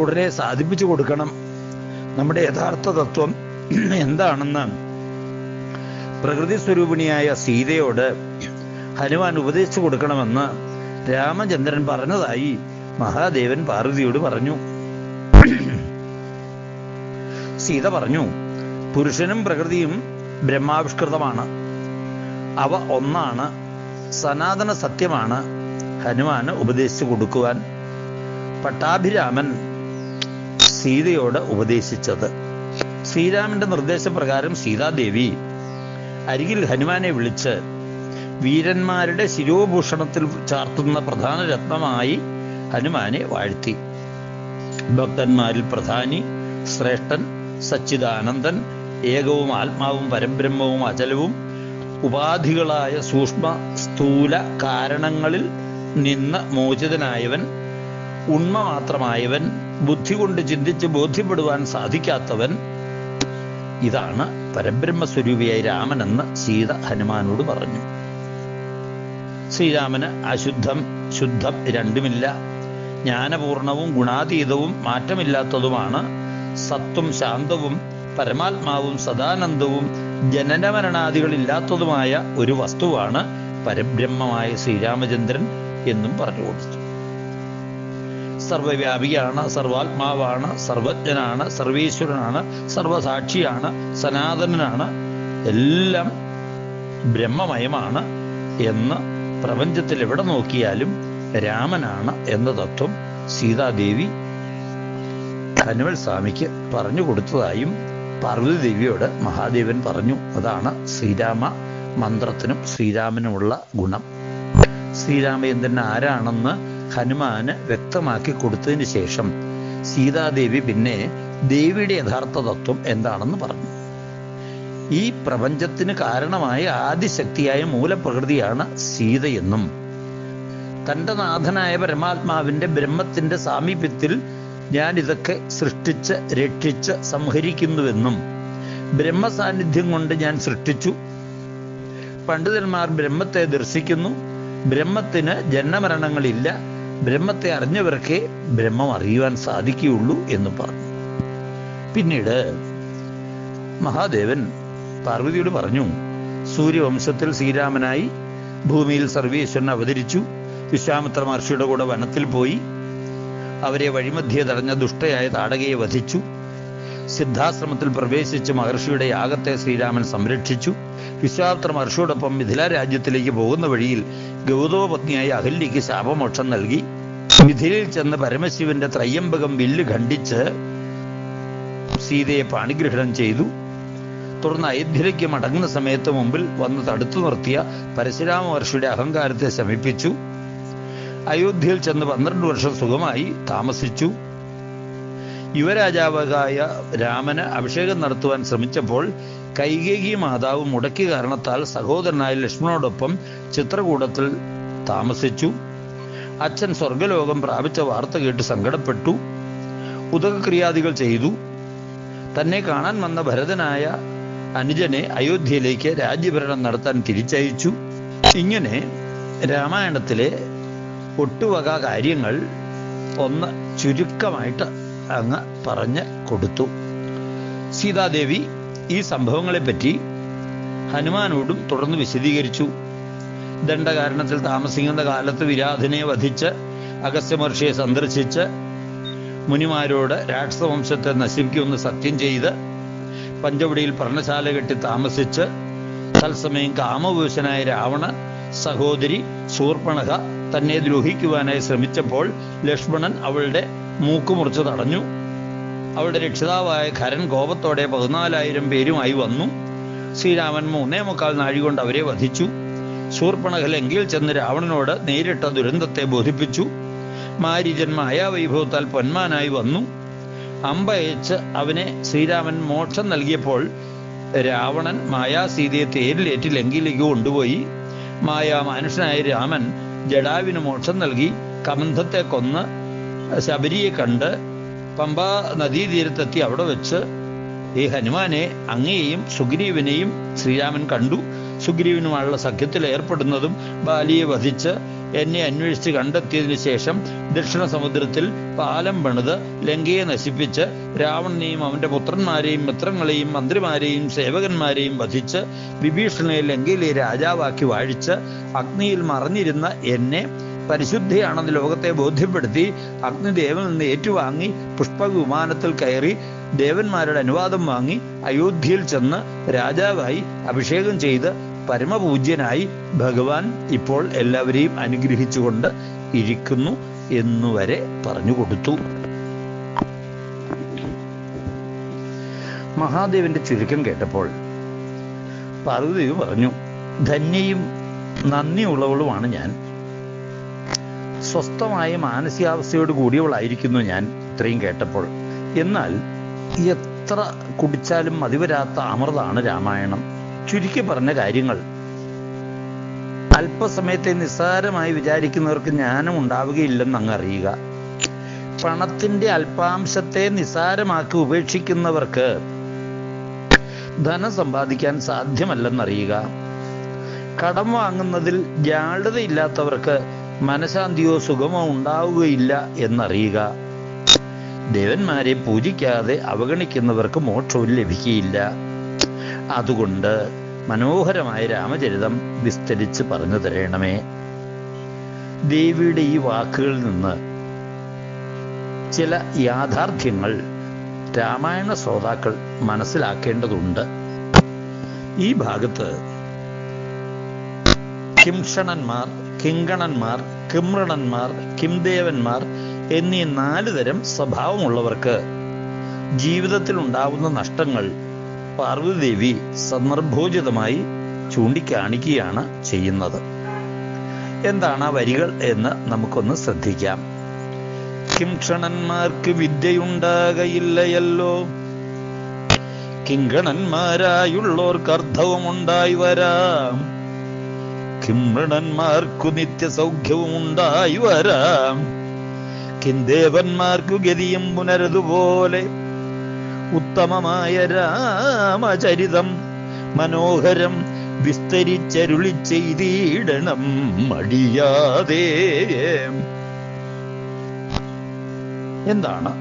ഉടനെ സാധിപ്പിച്ചു കൊടുക്കണം. നമ്മുടെ യഥാർത്ഥ തത്വം എന്താണെന്ന് പ്രകൃതി സ്വരൂപിണിയായ സീതയോട് ഹനുമാൻ ഉപദേശിച്ചു കൊടുക്കണമെന്ന് രാമചന്ദ്രൻ പറഞ്ഞതായി മഹാദേവൻ പാർവതിയോട് പറഞ്ഞു. സീത പറഞ്ഞു, പുരുഷനും പ്രകൃതിയും ബ്രഹ്മാവിഷ്കൃതമാണ്. അവ ഒന്നാണ്, സനാതന സത്യമാണ് ഹനുമാന് ഉപദേശിച്ചു കൊടുക്കുവാൻ പട്ടാഭിരാമൻ സീതയോട് ഉപദേശിച്ചത്. ശ്രീരാമന്റെ നിർദ്ദേശപ്രകാരം സീതാദേവി അരികിൽ ഹനുമാനെ വിളിച്ച് വീരന്മാരുടെ ശിരോഭൂഷണത്തിൽ ചാർത്തുന്ന പ്രധാന രത്നമായി ഹനുമാനെ വാഴ്ത്തി. ഭക്തന്മാരിൽ പ്രധാനി, ശ്രേഷ്ഠൻ, സച്ചിദാനന്ദൻ, ഏകവും ആത്മാവും പരബ്രഹ്മവും അചലവും ഉപാധികളായ സൂക്ഷ്മ സ്ഥൂല കാരണങ്ങളിൽ നിന്ന് മോചിതനായവൻ, ഉണ്മ മാത്രമായവൻ, ബുദ്ധി കൊണ്ട് ചിന്തിച്ച് ബോധ്യപ്പെടുവാൻ സാധിക്കാത്തവൻ, ഇതാണ് പരബ്രഹ്മസ്വരൂപിയായ രാമനെന്ന് സീത ഹനുമാനോട് പറഞ്ഞു. ശ്രീരാമന് അശുദ്ധം ശുദ്ധം രണ്ടുമില്ല. ജ്ഞാനപൂർണവും ഗുണാതീതവും മാറ്റമില്ലാത്തതുമാണ്. സത്വം ശാന്തവും പരമാത്മാവും സദാനന്ദവും ജനനമരണാദികളില്ലാത്തതുമായ ഒരു വസ്തുവാണ് പരബ്രഹ്മമായ ശ്രീരാമചന്ദ്രൻ എന്നും പറഞ്ഞു കൊടുത്തു. സർവവ്യാപിയാണ്, സർവാത്മാവാണ്, സർവജ്ഞനാണ്, സർവേശ്വരനാണ്, സർവസാക്ഷിയാണ്, സനാതനനാണ്, എല്ലാം ബ്രഹ്മമയമാണ് എന്ന് പ്രപഞ്ചത്തിൽ എവിടെ നോക്കിയാലും രാമനാണ് എന്ന തത്വം സീതാദേവി ഹനുമൽ സ്വാമിക്ക് പറഞ്ഞു കൊടുത്തതായും പാർവതി ദേവിയോട് മഹാദേവൻ പറഞ്ഞു. അതാണ് ശ്രീരാമ മന്ത്രത്തിനും ശ്രീരാമനുമുള്ള ഗുണം. ശ്രീരാമചന്ദ്രൻ ആരാണെന്ന് ഹനുമാന് വ്യക്തമാക്കി കൊടുത്തതിന് ശേഷം സീതാദേവി പിന്നെ ദേവിയുടെ യഥാർത്ഥ തത്വം എന്താണെന്ന് പറഞ്ഞു. ഈ പ്രപഞ്ചത്തിന് കാരണമായ ആദിശക്തിയായ മൂലപ്രകൃതിയാണ് സീതയെന്നും തൻ്റെ നാഥനായ പരമാത്മാവിന്റെ ബ്രഹ്മത്തിന്റെ സാമീപ്യത്തിൽ ഞാൻ ഇതൊക്കെ സൃഷ്ടിച്ച് രക്ഷിച്ച് സംഹരിക്കുന്നുവെന്നും ബ്രഹ്മസാന്നിധ്യം കൊണ്ട് ഞാൻ സൃഷ്ടിച്ചു, പണ്ഡിതന്മാർ ബ്രഹ്മത്തെ ദർശിക്കുന്നു, ബ്രഹ്മത്തിന് ജന്മമരണങ്ങളില്ല, ബ്രഹ്മത്തെ അറിഞ്ഞവർക്കേ ബ്രഹ്മം അറിയുവാൻ സാധിക്കുകയുള്ളൂ എന്ന് പറഞ്ഞു. പിന്നീട് മഹാദേവൻ പാർവതിയോട് പറഞ്ഞു, സൂര്യവംശത്തിൽ ശ്രീരാമനായി ഭൂമിയിൽ സർവേശ്വരൻ അവതരിച്ചു. വിശ്വാമിത്ര മഹർഷിയുടെ കൂടെ വനത്തിൽ പോയി അവരെ വഴിമധ്യേ തടഞ്ഞ ദുഷ്ടയായ താടകയെ വധിച്ചു. സിദ്ധാശ്രമത്തിൽ പ്രവേശിച്ച് മഹർഷിയുടെ യാഗത്തെ ശ്രീരാമൻ സംരക്ഷിച്ചു. വിശ്വാമിത്ര മഹർഷിയോടൊപ്പം മിഥില രാജ്യത്തിലേക്ക് പോകുന്ന വഴിയിൽ ഗൗതമ പത്നിയായ അഹല്യയ്ക്ക് ശാപമോക്ഷം നൽകി. മിഥിലയിൽ ചെന്ന് പരമശിവന്റെ ത്രയ്യംബകം വില്ല് ഖണ്ഡിച്ച് സീതയെ പാണിഗ്രഹണം ചെയ്തു. തുടർന്ന് അയോധ്യയിലേക്ക് മടങ്ങുന്ന സമയത്ത് മുമ്പിൽ വന്ന് തടുത്തു നിർത്തിയ പരശുരാമ മഹർഷിയുടെ അഹങ്കാരത്തെ ശമിപ്പിച്ചു. അയോധ്യയിൽ ചെന്ന് 12 വർഷം സുഖമായി താമസിച്ചു. യുവരാജാവായ രാമന് അഭിഷേകം നടത്തുവാൻ ശ്രമിച്ചപ്പോൾ കൈകേയി മാതാവ് മുടക്കിയ കാരണത്താൽ സഹോദരനായ ലക്ഷ്മണനോടൊപ്പം ചിത്രകൂടത്തിൽ താമസിച്ചു. അച്ഛൻ സ്വർഗലോകം പ്രാപിച്ച വാർത്ത കേട്ട് സങ്കടപ്പെട്ടു. ഉദകക്രിയാദികൾ ചെയ്തു. തന്നെ കാണാൻ വന്ന ഭരതനായ അനുജനെ അയോധ്യയിലേക്ക് രാജ്യഭരണം നടത്താൻ തിരിച്ചയച്ചു. ഇങ്ങനെ രാമായണത്തിലെ ഒട്ടുവക കാര്യങ്ങൾ ഒന്ന് ചുരുക്കമായിട്ട് അങ്ങ് പറഞ്ഞ് കൊടുത്തു. സീതാദേവി ഈ സംഭവങ്ങളെപ്പറ്റി ഹനുമാനോടും തുടർന്ന് വിശദീകരിച്ചു. ദണ്ഡകാരണത്തിൽ താമസിക്കുന്ന കാലത്ത് വിരാധനെ വധിച്ച് അഗസ്ത്യമഹർഷിയെ സന്ദർശിച്ച് മുനിമാരോട് രാക്ഷസവംശത്തെ നശിപ്പിക്കുമെന്ന് സത്യം ചെയ്ത് പഞ്ചവടിയിൽ പർണശാല കെട്ടി താമസിച്ച് തത്സമയം കാമപുരുഷനായ രാവണ സഹോദരി ശൂർപ്പണഖ തന്നെ ദ്രോഹിക്കുവാനായി ശ്രമിച്ചപ്പോൾ ലക്ഷ്മണൻ അവളുടെ മൂക്കുമുറിച്ച് തടഞ്ഞു. അവളുടെ രക്ഷിതാവായ ഖരൻ കോപത്തോടെ 14,000 പേരുമായി വന്നു. ശ്രീരാമൻ 3.25 നാഴി കൊണ്ട് അവരെ വധിച്ചു. ശൂർപ്പണഖ ലങ്കയിൽ ചെന്ന് രാവണനോട് നേരിട്ട ദുരന്തത്തെ ബോധിപ്പിച്ചു. മാരീചൻ മായാവൈഭവത്താൽ പൊന്മാനായി വന്നു. അമ്പയച്ച് അവനെ ശ്രീരാമൻ മോക്ഷം നൽകിയപ്പോൾ രാവണൻ മായാസീതയെ തേരിലേറ്റ് ലങ്കയിലേക്ക് കൊണ്ടുപോയി. മായാമാനുഷനായ രാമൻ ജഡാവിന് മോക്ഷം നൽകി കമന്ധത്തെ കൊന്ന് ശബരിയെ കണ്ട് പമ്പാ നദീതീരത്തെത്തി അവിടെ വെച്ച് ഈ ഹനുമാനെ അങ്ങയെയും സുഗ്രീവനെയും ശ്രീരാമൻ കണ്ടു. സുഗ്രീവനുമായുള്ള സഖ്യത്തിൽ ഏർപ്പെടുന്നതും ബാലിയെ വധിച്ച് എന്നെ അന്വേഷിച്ച് കണ്ടെത്തിയതിനു ശേഷം ദക്ഷിണ സമുദ്രത്തിൽ പാലം പണിത് ലങ്കയെ നശിപ്പിച്ച് രാവണനെയും അവന്റെ പുത്രന്മാരെയും മിത്രങ്ങളെയും മന്ത്രിമാരെയും സേവകന്മാരെയും വധിച്ച് വിഭീഷണനെ ലങ്കയിലെ രാജാവാക്കി വാഴിച്ച് അഗ്നിയിൽ മറഞ്ഞിരുന്ന എന്നെ പരിശുദ്ധിയാണെന്ന് ലോകത്തെ ബോധ്യപ്പെടുത്തി അഗ്നിദേവനിൽ നിന്ന് ഏറ്റുവാങ്ങി പുഷ്പവിമാനത്തിൽ കയറി ദേവന്മാരുടെ അനുവാദം വാങ്ങി അയോധ്യയിൽ ചെന്ന് രാജാവായി അഭിഷേകം ചെയ്ത് പരമപൂജ്യനായി ഭഗവാൻ ഇപ്പോൾ എല്ലാവരെയും അനുഗ്രഹിച്ചുകൊണ്ട് ഇരിക്കുന്നു എന്നുവരെ പറഞ്ഞു കൊടുത്തു. മഹാദേവന്റെ ചുരുക്കം കേട്ടപ്പോൾ പാർവതി പറഞ്ഞു, ധന്യയും നന്ദിയുള്ളവളുമാണ് ഞാൻ. സ്വസ്ഥമായ മാനസികാവസ്ഥയോട് കൂടിയവളായിരിക്കുന്നു ഞാൻ ഇത്രയും കേട്ടപ്പോൾ. എന്നാൽ എത്ര കുടിച്ചാലും മതിവരാത്ത അമൃതാണ് രാമായണം. ചുരുക്കി പറഞ്ഞ കാര്യങ്ങൾ അല്പസമയത്തെ നിസ്സാരമായി വിചാരിക്കുന്നവർക്ക് ജ്ഞാനം ഉണ്ടാവുകയില്ലെന്ന് അങ്ങ് അറിയുക. പണത്തിന്റെ അല്പാംശത്തെ നിസ്സാരമാക്കി ഉപേക്ഷിക്കുന്നവർക്ക് ധനം സമ്പാദിക്കാൻ സാധ്യമല്ലെന്നറിയുക. കടം വാങ്ങുന്നതിൽ ജാള്യതയില്ലാത്തവർക്ക് മനഃശാന്തിയോ സുഖമോ ഉണ്ടാവുകയില്ല എന്നറിയുക. ദേവന്മാരെ പൂജിക്കാതെ അവഗണിക്കുന്നവർക്ക് മോക്ഷവും ലഭിക്കുകയില്ല. അതുകൊണ്ട് മനോഹരമായ രാമചരിതം വിസ്തരിച്ച് പറഞ്ഞു തരണമേ. ദേവിയുടെ ഈ വാക്കുകളിൽ നിന്ന് ചില യാഥാർത്ഥ്യങ്ങൾ രാമായണ ശ്രോതാക്കൾ മനസ്സിലാക്കേണ്ടതുണ്ട്. ഈ ഭാഗത്ത് കിംഷണന്മാർ, കിങ്കണന്മാർ, കിമ്രണന്മാർ, കിംദേവന്മാർ എന്നീ 4 തരം സ്വഭാവമുള്ളവർക്ക് ജീവിതത്തിൽ ഉണ്ടാവുന്ന നഷ്ടങ്ങൾ പാർവതീദേവി സന്ദർഭോചിതമായി ചൂണ്ടിക്കാണിക്കുകയാണ് ചെയ്യുന്നത്. എന്താണ് ആ വരികൾ എന്ന് നമുക്കൊന്ന് ശ്രദ്ധിക്കാം. കിംക്ഷണന്മാർക്ക് വിദ്യയുണ്ടാകയില്ലയല്ലോ, കിങ്കണന്മാരായുള്ളോർക്ക് അർത്ഥവും ഉണ്ടായി വരാം, കിമ്രണന്മാർക്കു നിത്യസൗഖ്യവും ഉണ്ടായി വരാം, കിംദേവന്മാർക്കു ഗതിയും പുനരതുപോലെ ഉത്തമമായ രാമചരിതം മനോഹരം വിസ്തരിച്ചരുളി ചെയ്തിടണം മടിയാതെ. എന്താണ്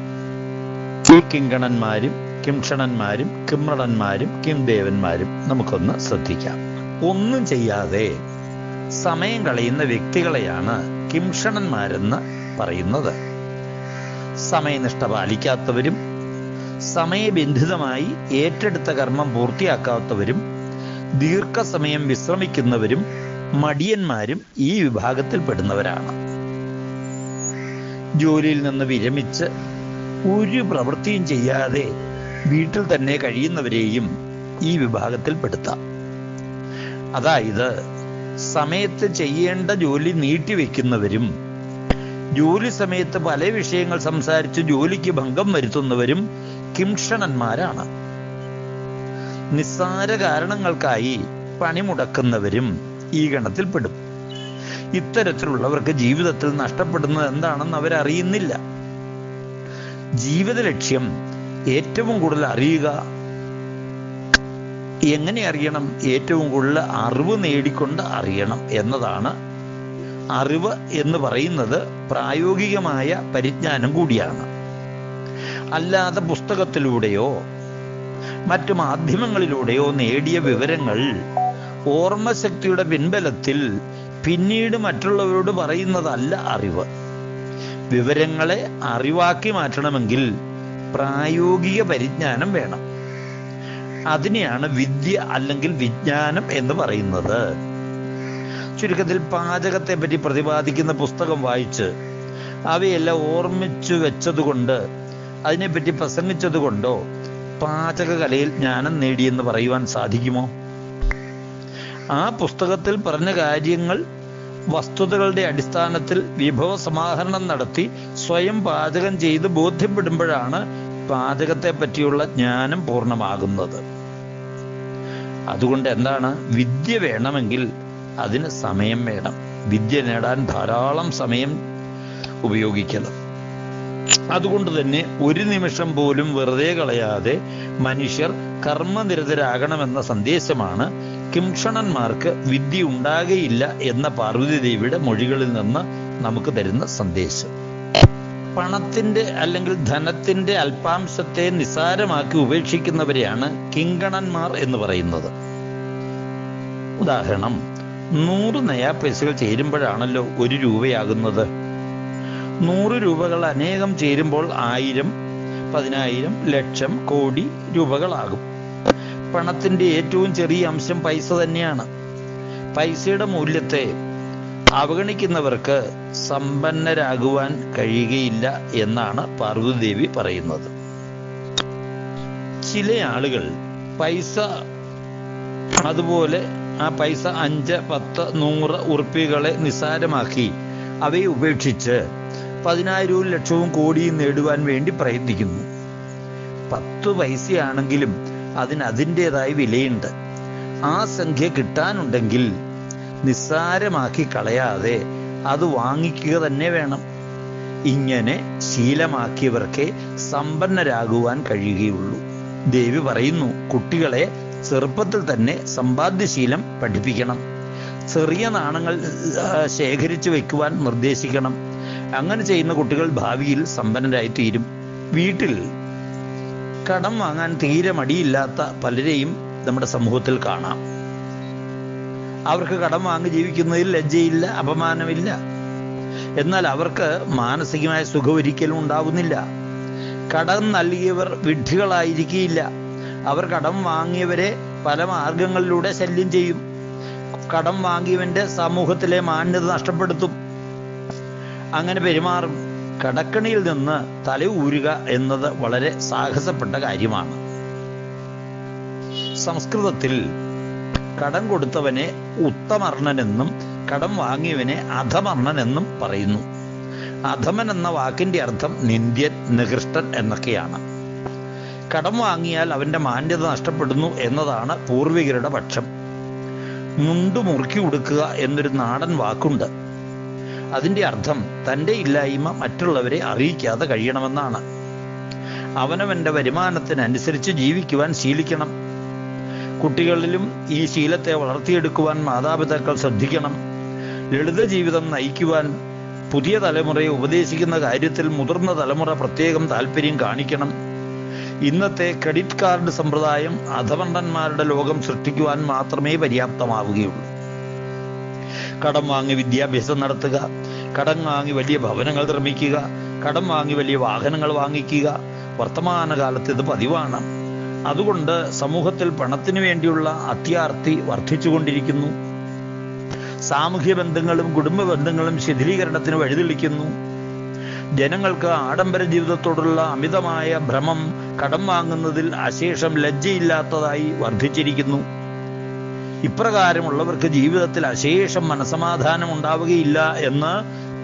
ഈ കിങ്കണന്മാരും കിംഷണന്മാരും കിമ്രണന്മാരും കിംദേവന്മാരും? നമുക്കൊന്ന് ശ്രദ്ധിക്കാം. ഒന്നും ചെയ്യാതെ സമയം കളയുന്ന വ്യക്തികളെയാണ് കിംഷണന്മാരെന്ന് പറയുന്നത്. സമയനിഷ്ഠ പാലിക്കാത്തവരും സമയബന്ധിതമായി ഏറ്റെടുത്ത കർമ്മം പൂർത്തിയാക്കാത്തവരും ദീർഘസമയം വിശ്രമിക്കുന്നവരും മടിയന്മാരും ഈ വിഭാഗത്തിൽപ്പെടുന്നവരാണ്. ജോലിയിൽ നിന്ന് വിരമിച്ച് ഒരു പ്രവൃത്തിയും ചെയ്യാതെ വീട്ടിൽ തന്നെ കഴിയുന്നവരെയും ഈ വിഭാഗത്തിൽപ്പെടുത്താം. അതായത് സമയത്ത് ചെയ്യേണ്ട ജോലി നീട്ടിവെക്കുന്നവരും ജോലി സമയത്ത് പല വിഷയങ്ങൾ സംസാരിച്ച് ജോലിക്ക് ഭംഗം വരുത്തുന്നവരും കിംഷണന്മാരാണ്. നിസ്സാര കാരണങ്ങൾക്കായി പണിമുടക്കുന്നവരും ഈ ഗണത്തിൽപ്പെടും. ഇത്തരത്തിലുള്ളവർക്ക് ജീവിതത്തിൽ നഷ്ടപ്പെടുന്നത് എന്താണെന്ന് അവരറിയുന്നില്ല. ജീവിത ലക്ഷ്യം ഏറ്റവും കൂടുതൽ അറിയുക. എങ്ങനെ അറിയണം? ഏറ്റവും കൂടുതൽ അറിവ് നേടിക്കൊണ്ട് അറിയണം എന്നതാണ്. അറിവ് എന്ന് പറയുന്നത് പ്രായോഗികമായ പരിജ്ഞാനം കൂടിയാണ്. അല്ലാതെ പുസ്തകത്തിലൂടെയോ മറ്റു മാധ്യമങ്ങളിലൂടെയോ നേടിയ വിവരങ്ങൾ ഓർമ്മശക്തിയുടെ പിൻബലത്തിൽ പിന്നീട് മറ്റുള്ളവരോട് പറയുന്നതല്ല അറിവ്. വിവരങ്ങളെ അറിവാക്കി മാറ്റണമെങ്കിൽ പ്രായോഗിക പരിജ്ഞാനം വേണം. അതിനെയാണ് വിദ്യ അല്ലെങ്കിൽ വിജ്ഞാനം എന്ന് പറയുന്നത്. ചുരുക്കത്തിൽ പാചകത്തെ പറ്റി പ്രതിപാദിക്കുന്ന പുസ്തകം വായിച്ച് അവയെല്ലാം ഓർമ്മിച്ചു വെച്ചതുകൊണ്ട്, അതിനെപ്പറ്റി പ്രസംഗിച്ചതുകൊണ്ടോ പാചകകലയിൽ ജ്ഞാനം നേടിയെന്ന് പറയുവാൻ സാധിക്കുമോ? ആ പുസ്തകത്തിൽ പറഞ്ഞ കാര്യങ്ങൾ വസ്തുതകളുടെ അടിസ്ഥാനത്തിൽ വിഭവ സമാഹരണം നടത്തി സ്വയം പാചകം ചെയ്ത് ബോധ്യപ്പെടുമ്പോഴാണ് പാചകത്തെ പറ്റിയുള്ള ജ്ഞാനം പൂർണ്ണമാകുന്നത്. അതുകൊണ്ട് എന്താണ്? വിദ്യ വേണമെങ്കിൽ അതിന് സമയം വേണം. വിദ്യ നേടാൻ ധാരാളം സമയം ഉപയോഗിക്കണം. അതുകൊണ്ട് തന്നെ ഒരു നിമിഷം പോലും വെറുതെ കളയാതെ മനുഷ്യർ കർമ്മനിരതരാകണമെന്ന സന്ദേശമാണ് കിംഷണന്മാർക്ക് വിദ്യ ഉണ്ടാകയില്ല എന്ന പാർവതീദേവിയുടെ മൊഴികളിൽ നിന്ന് നമുക്ക് തരുന്ന സന്ദേശം. പണത്തിന്റെ അല്ലെങ്കിൽ ധനത്തിന്റെ അല്പാംശത്തെ നിസ്സാരമാക്കി ഉപേക്ഷിക്കുന്നവരെയാണ് കിങ്കണന്മാർ എന്ന് പറയുന്നത്. ഉദാഹരണം, 100 നയാ പൈസകൾ ചേരുമ്പോഴാണല്ലോ 1 രൂപയാകുന്നത്. 100 രൂപകൾ അനേകം ചേരുമ്പോൾ 1000, 10,000, ലക്ഷം, കോടി രൂപകളാകും. പണത്തിന്റെ ഏറ്റവും ചെറിയ അംശം പൈസ തന്നെയാണ്. പൈസയുടെ മൂല്യത്തെ അവഗണിക്കുന്നവർക്ക് സമ്പന്നരാകുവാൻ കഴിയുകയില്ല എന്നാണ് പാർവതീദേവി പറയുന്നത്. ചില ആളുകൾ പൈസ, അതുപോലെ ആ പൈസ 5, 10, 100 ഉറുപ്പികളെ നിസ്സാരമാക്കി അവയെ ഉപേക്ഷിച്ച് 10,000 ലക്ഷവും കോടിയും നേടുവാൻ വേണ്ടി പ്രയത്നിക്കുന്നു. 10 പൈസയാണെങ്കിലും അതിന് അതിൻ്റെതായ വിലയുണ്ട്. ആ സംഖ്യ കിട്ടാനുണ്ടെങ്കിൽ നിസ്സാരമാക്കി കളയാതെ അത് വാങ്ങിക്കുക തന്നെ വേണം. ഇങ്ങനെ ശീലമാക്കിയവർക്കേ സമ്പന്നരാകുവാൻ കഴിയുകയുള്ളൂ. ദേവി പറയുന്നു, കുട്ടികളെ ചെറുപ്പത്തിൽ തന്നെ സമ്പാദ്യശീലം പഠിപ്പിക്കണം. ചെറിയ നാണങ്ങൾ ശേഖരിച്ചു വയ്ക്കുവാൻ നിർദ്ദേശിക്കണം. അങ്ങനെ ചെയ്യുന്ന കുട്ടികൾ ഭാവിയിൽ സമ്പന്നരായി തീരും. വീട്ടിൽ കടം വാങ്ങാൻ തീരെ മടിയില്ലാത്ത പലരെയും നമ്മുടെ സമൂഹത്തിൽ കാണാം. അവർക്ക് കടം വാങ്ങി ജീവിക്കുന്നതിൽ ലജ്ജയില്ല, അപമാനമില്ല. എന്നാൽ അവർക്ക് മാനസികമായ സുഖം ഒരിക്കലും ഉണ്ടാകുന്നില്ല. കടം നൽകിയവർ വിഡ്ഢികളായിരിക്കില്ല. അവർ കടം വാങ്ങിയവരെ പല മാർഗങ്ങളിലൂടെ ശല്യം ചെയ്യും. കടം വാങ്ങിയവന്റെ സമൂഹത്തിലെ മാന്യത നഷ്ടപ്പെടുത്തും. അങ്ങനെ പെരുമാറും. കടക്കണിയിൽ നിന്ന് തല ഊരുക എന്നത് വളരെ സാഹസപ്പെട്ട കാര്യമാണ്. സംസ്കൃതത്തിൽ കടം കൊടുത്തവനെ ഉത്തമർണനെന്നും കടം വാങ്ങിയവനെ അധമർണനെന്നും പറയുന്നു. അധമൻ എന്ന വാക്കിന്റെ അർത്ഥം നിന്ദ്യൻ, നികൃഷ്ടൻ എന്നൊക്കെയാണ്. കടം വാങ്ങിയാൽ അവന്റെ മാന്യത നഷ്ടപ്പെടുന്നു എന്നതാണ് പൂർവികരുടെ പക്ഷം. മുണ്ടു മുറുക്കി കൊടുക്കുക എന്നൊരു നാടൻ വാക്കുണ്ട്. അതിന്റെ അർത്ഥം തൻ്റെ ഇല്ലായ്മ മറ്റുള്ളവരെ അറിയിക്കാതെ കഴിയണമെന്നാണ്. അവനവന്റെ വരുമാനത്തിനനുസരിച്ച് ജീവിക്കുവാൻ ശീലിക്കണം. കുട്ടികളിലും ഈ ശീലത്തെ വളർത്തിയെടുക്കുവാൻ മാതാപിതാക്കൾ ശ്രദ്ധിക്കണം. ലളിത ജീവിതം നയിക്കുവാൻ പുതിയ തലമുറയെ ഉപദേശിക്കുന്ന കാര്യത്തിൽ മുതിർന്ന തലമുറ പ്രത്യേകം താല്പര്യം കാണിക്കണം. ഇന്നത്തെ ക്രെഡിറ്റ് കാർഡ് സമ്പ്രദായം അധമണ്ടന്മാരുടെ ലോകം സൃഷ്ടിക്കുവാൻ മാത്രമേ പര്യാപ്തമാവുകയുള്ളൂ. കടം വാങ്ങി വിദ്യാഭ്യാസം നടത്തുക, കടം വാങ്ങി വലിയ ഭവനങ്ങൾ നിർമ്മിക്കുക, കടം വാങ്ങി വലിയ വാഹനങ്ങൾ വാങ്ങിക്കുക, വർത്തമാനകാലത്ത് ഇത് പതിവാണ്. അതുകൊണ്ട് സമൂഹത്തിൽ പണത്തിനു വേണ്ടിയുള്ള അത്യാർത്തി വർദ്ധിച്ചുകൊണ്ടിരിക്കുന്നു. സാമൂഹ്യ ബന്ധങ്ങളും കുടുംബ ബന്ധങ്ങളും ശിഥിലീകരണത്തിന് വഴിതെളിക്കുന്നു. ജനങ്ങൾക്ക് ആഡംബര ജീവിതത്തോടുള്ള അമിതമായ ഭ്രമം കടം വാങ്ങുന്നതിൽ അശേഷം ലജ്ജയില്ലാത്തതായി വർദ്ധിച്ചിരിക്കുന്നു. ഇപ്രകാരമുള്ളവർക്ക് ജീവിതത്തിൽ അശേഷം മനസമാധാനം ഉണ്ടാവുകയില്ല എന്ന്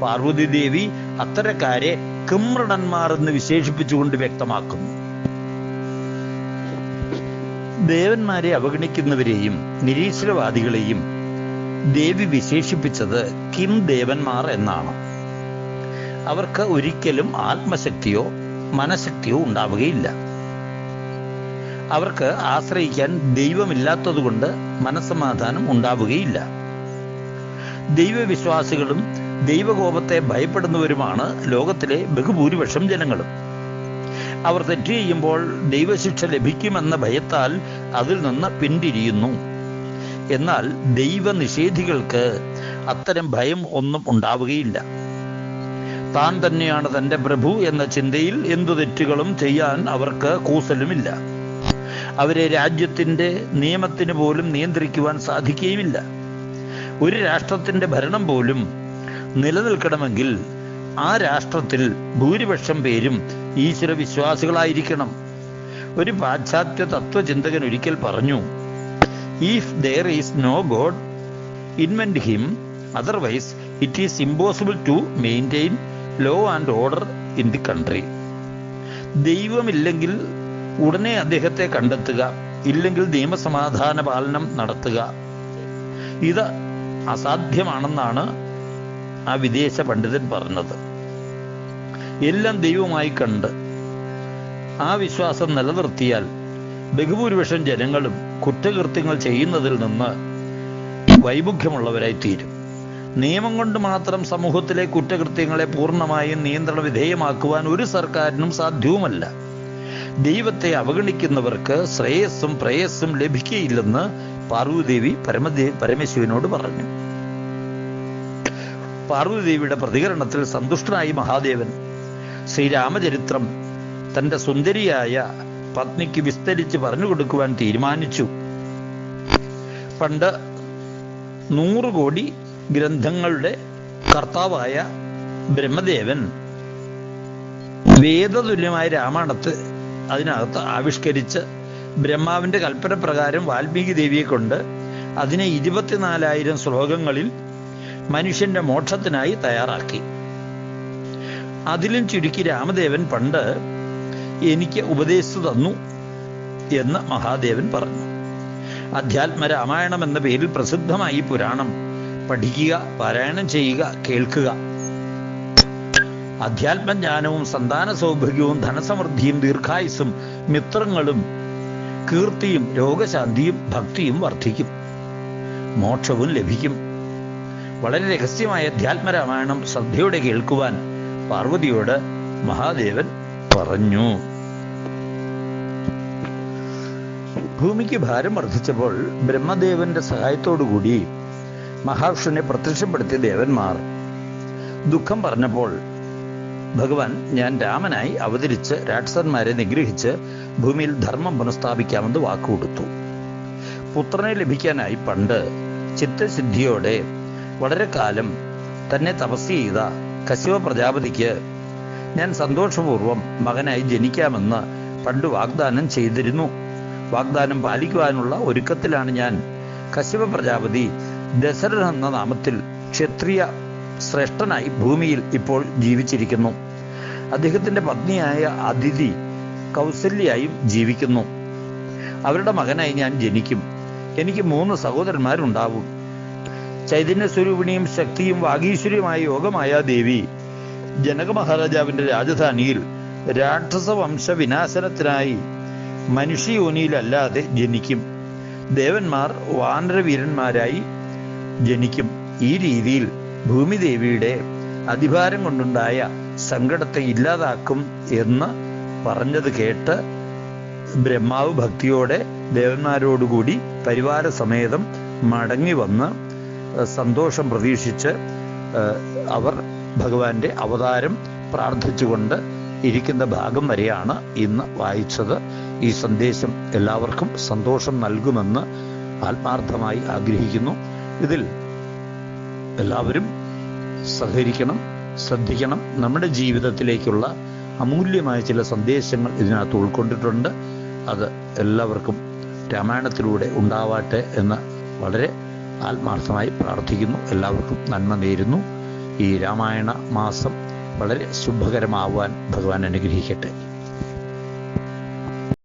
പാർവതീദേവി അത്തരക്കാരെ കിംമൃണന്മാർ എന്ന് വിശേഷിപ്പിച്ചുകൊണ്ട് വ്യക്തമാക്കുന്നു. ദേവന്മാരെ അവഗണിക്കുന്നവരെയും നിരീശ്വരവാദികളെയും ദേവി വിശേഷിപ്പിച്ചത് കിം ദേവന്മാർ എന്നാണ്. അവർക്ക് ഒരിക്കലും ആത്മശക്തിയോ മനഃശക്തിയോ ഉണ്ടാവുകയില്ല. അവർക്ക് ആശ്രയിക്കാൻ ദൈവമില്ലാത്തതുകൊണ്ട് മനസ്സമാധാനം ഉണ്ടാവുകയില്ല. ദൈവവിശ്വാസികളും ദൈവകോപത്തെ ഭയപ്പെടുന്നവരുമാണ് ലോകത്തിലെ ബഹുഭൂരിപക്ഷം ജനങ്ങളും. അവർ തെറ്റ് ചെയ്യുമ്പോൾ ദൈവശിക്ഷ ലഭിക്കുമെന്ന ഭയത്താൽ അതിൽ നിന്ന് പിന്തിരിയുന്നു. എന്നാൽ ദൈവനിഷേധികൾക്ക് അത്തരം ഭയം ഒന്നും ഉണ്ടാവുകയില്ല. താൻ തന്നെയാണ് തൻ്റെ പ്രഭു എന്ന ചിന്തയിൽ എന്തു തെറ്റുകളും ചെയ്യാൻ അവർക്ക് കൂസലുമില്ല. അവരെ രാജ്യത്തിൻ്റെ നിയമത്തിന് പോലും നിയന്ത്രിക്കുവാൻ സാധിക്കുകയുമില്ല. ഒരു രാഷ്ട്രത്തിൻ്റെ ഭരണം പോലും നിലനിൽക്കണമെങ്കിൽ ആ രാഷ്ട്രത്തിൽ ഭൂരിപക്ഷം പേരും ഈശ്വര വിശ്വാസികളായിരിക്കണം. ഒരു പാശ്ചാത്യ തത്വചിന്തകൻ ഒരിക്കൽ പറഞ്ഞു, if there is no God, invent him, otherwise it is impossible to maintain law and order in the country. ദൈവമില്ലെങ്കിൽ ഉടനെ അദ്ദേഹത്തെ കണ്ടെത്തുക, ഇല്ലെങ്കിൽ നിയമസമാധാന പാലനം നടത്തുക. ഇത് അസാധ്യമാണെന്നാണ് ആ വിദേശ പണ്ഡിതൻ പറഞ്ഞത്. എല്ലാം ദൈവമായി കണ്ട് ആ വിശ്വാസം നിലനിർത്തിയാൽ ബഹുഭൂരിപക്ഷം ജനങ്ങളും കുറ്റകൃത്യങ്ങൾ ചെയ്യുന്നതിൽ നിന്ന് വൈമുഖ്യമുള്ളവരായി തീരും. നിയമം കൊണ്ട് മാത്രം സമൂഹത്തിലെ കുറ്റകൃത്യങ്ങളെ പൂർണ്ണമായും നിയന്ത്രണ വിധേയമാക്കുവാൻ ഒരു സർക്കാരിനും സാധ്യവുമല്ല. ദൈവത്തെ അവഗണിക്കുന്നവർക്ക് ശ്രേയസ്സും പ്രേയസ്സും ലഭിക്കുകയില്ലെന്ന് പാർവതീദേവി പരമേശ്വരനോട് പറഞ്ഞു. പാർവതീദേവിയുടെ പ്രതികരണത്തിൽ സന്തുഷ്ടനായി മഹാദേവൻ ശ്രീരാമചരിത്രം തൻ്റെ സുന്ദരിയായ പത്നിക്ക് വിസ്തരിച്ച് പറഞ്ഞു കൊടുക്കുവാൻ തീരുമാനിച്ചു. പണ്ട് 100 കോടി ഗ്രന്ഥങ്ങളുടെ കർത്താവായ ബ്രഹ്മദേവൻ വേദതുല്യമായ രാമായണത്തെ അതിനകത്ത് ആവിഷ്കരിച്ച് ബ്രഹ്മാവിൻ്റെ കൽപ്പന പ്രകാരം വാൽമീകി ദേവിയെ കൊണ്ട് അതിനെ 24,000 ശ്ലോകങ്ങളിൽ മനുഷ്യന്റെ മോക്ഷത്തിനായി തയ്യാറാക്കി. അതിലും ചുരുക്കി രാമദേവൻ പണ്ട് എനിക്ക് ഉപദേശിച്ചു തന്നു എന്ന് മഹാദേവൻ പറഞ്ഞു. അധ്യാത്മ രാമായണം എന്ന പേരിൽ പ്രസിദ്ധമായി പുരാണം പഠിക്കുക, പാരായണം ചെയ്യുക, കേൾക്കുക. അധ്യാത്മജ്ഞാനവും സന്താന സൗഭാഗ്യവും ധനസമൃദ്ധിയും ദീർഘായുസ്സും മിത്രങ്ങളും കീർത്തിയും രോഗശാന്തിയും ഭക്തിയും വർദ്ധിക്കും, മോക്ഷവും ലഭിക്കും. വളരെ രഹസ്യമായ അധ്യാത്മരാമായണം ശ്രദ്ധയോടെ കേൾക്കുവാൻ പാർവതിയോട് മഹാദേവൻ പറഞ്ഞു. ഭൂമിക്ക് ഭാരം വർദ്ധിച്ചപ്പോൾ ബ്രഹ്മദേവന്റെ സഹായത്തോടുകൂടി മഹാവിഷ്ണുവിനെ പ്രത്യക്ഷപ്പെടുത്തിയ ദേവന്മാർ ദുഃഖം പറഞ്ഞപ്പോൾ ഭഗവാൻ ഞാൻ രാമനായി അവതരിച്ച് രാക്ഷസന്മാരെ നിഗ്രഹിച്ച് ഭൂമിയിൽ ധർമ്മം പുനഃസ്ഥാപിക്കാമെന്ന് വാക്കുകൊടുത്തു. പുത്രനെ ലഭിക്കാനായി പണ്ട് ചിത്തസിദ്ധിയോടെ വളരെ കാലം തന്നെ തപസ് ചെയ്ത കശ്യപ പ്രജാപതിക്ക് ഞാൻ സന്തോഷപൂർവം മകനായി ജനിക്കാമെന്ന് പണ്ട് വാഗ്ദാനം ചെയ്തിരുന്നു. വാഗ്ദാനം പാലിക്കുവാനുള്ള ഒരുക്കത്തിലാണ് ഞാൻ. കശ്യപ പ്രജാപതി ദശരഥൻ എന്ന നാമത്തിൽ ക്ഷത്രിയ ശ്രേഷ്ഠനായി ഭൂമിയിൽ ഇപ്പോൾ ജീവിച്ചിരിക്കുന്നു. അദ്ദേഹത്തിന്റെ പത്നിയായ അതിഥി കൗസല്യായും ജീവിക്കുന്നു. അവരുടെ മകനായി ഞാൻ ജനിക്കും. എനിക്ക് 3 സഹോദരന്മാരുണ്ടാവും. ചൈതന്യസ്വരൂപിണിയും ശക്തിയും വാഗീശ്വരിയുമായ യോഗമായ ദേവി ജനക മഹാരാജാവിന്റെ രാജധാനിയിൽ രാക്ഷസ വംശ വിനാശനത്തിനായി മനുഷ്യയോനിയിലല്ലാതെ ജനിക്കും. ദേവന്മാർ വാനരവീരന്മാരായി ജനിക്കും. ഈ രീതിയിൽ ഭൂമിദേവിയുടെ അധിഭാരം കൊണ്ടുണ്ടായ സങ്കടത്തെ ഇല്ലാതാക്കും എന്ന് പറഞ്ഞത് കേട്ട് ബ്രഹ്മാവ് ഭക്തിയോടെ ദേവന്മാരോടുകൂടി പരിവാര സമേതം മടങ്ങി വന്ന് സന്തോഷം പ്രതീക്ഷിച്ച് അവർ ഭഗവാന്റെ അവതാരം പ്രാർത്ഥിച്ചുകൊണ്ട് ഇരിക്കുന്ന ഭാഗം വരെയാണ് ഇന്ന് വായിച്ചത്. ഈ സന്ദേശം എല്ലാവർക്കും സന്തോഷം നൽകുമെന്ന് ആത്മാർത്ഥമായി ആഗ്രഹിക്കുന്നു. ഇതിൽ എല്ലാവരും സഹകരിക്കണം, ശ്രദ്ധിക്കണം. നമ്മുടെ ജീവിതത്തിലേക്കുള്ള അമൂല്യമായ ചില സന്ദേശങ്ങൾ ഇതിനകത്ത് ഉൾക്കൊണ്ടിട്ടുണ്ട്. അത് എല്ലാവർക്കും രാമായണത്തിലൂടെ ഉണ്ടാവാട്ടെ എന്ന് വളരെ ആത്മാർത്ഥമായി പ്രാർത്ഥിക്കുന്നു. എല്ലാവർക്കും നന്മ നേരുന്നു. ഈ രാമായണ മാസം വളരെ ശുഭകരമാവാൻ ഭഗവാൻ അനുഗ്രഹിക്കട്ടെ.